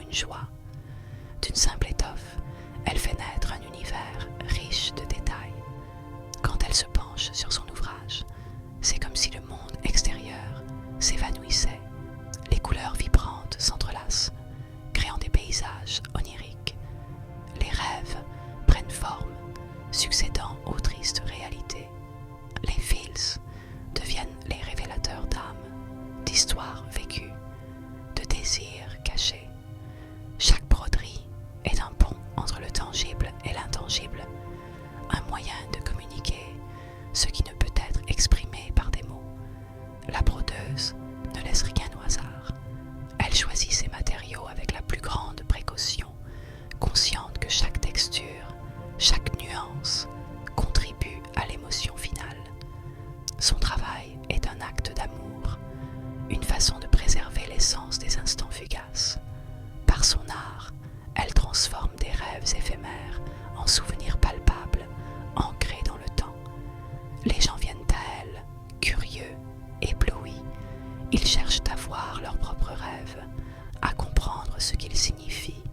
une joie. D'une simple étoffe, elle fait naître un univers riche de détails. Quand elle se penche sur son ouvrage, c'est comme si le monde extérieur s'évanouissait. Les couleurs vibrantes s'entrelacent, créant des paysages oniriques. Les rêves prennent forme, succédant aux tristes réalités. Les fils deviennent les révélateurs d'âmes, d'histoires vécues, de désirs cachés. Chaque broderie est un pont entre le tangible et l'intangible, un moyen de communiquer ce qui ne peut être exprimé par des mots. La brodeuse ne laisse rien au hasard. Elle choisit ses matériaux avec la plus grande précaution, consciente que chaque texture, chaque nuance contribue à l'émotion finale. Son travail est un acte d'amour, une façon de préserver l'essence des instants fugaces. Par son art, elle transforme des rêves éphémères en souvenirs palpables, ancrés dans le temps. Les gens viennent à elle, curieux, éblouis. Ils cherchent à voir leurs propres rêves, à comprendre ce qu'ils signifient,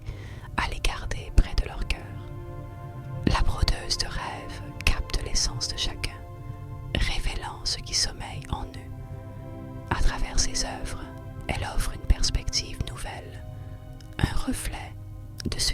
à les garder près de leur cœur. La brodeuse de rêves capte l'essence de chacun, révélant ce qui sommeille en eux. À travers ses œuvres, elle offre une perspective nouvelle, un reflet de ce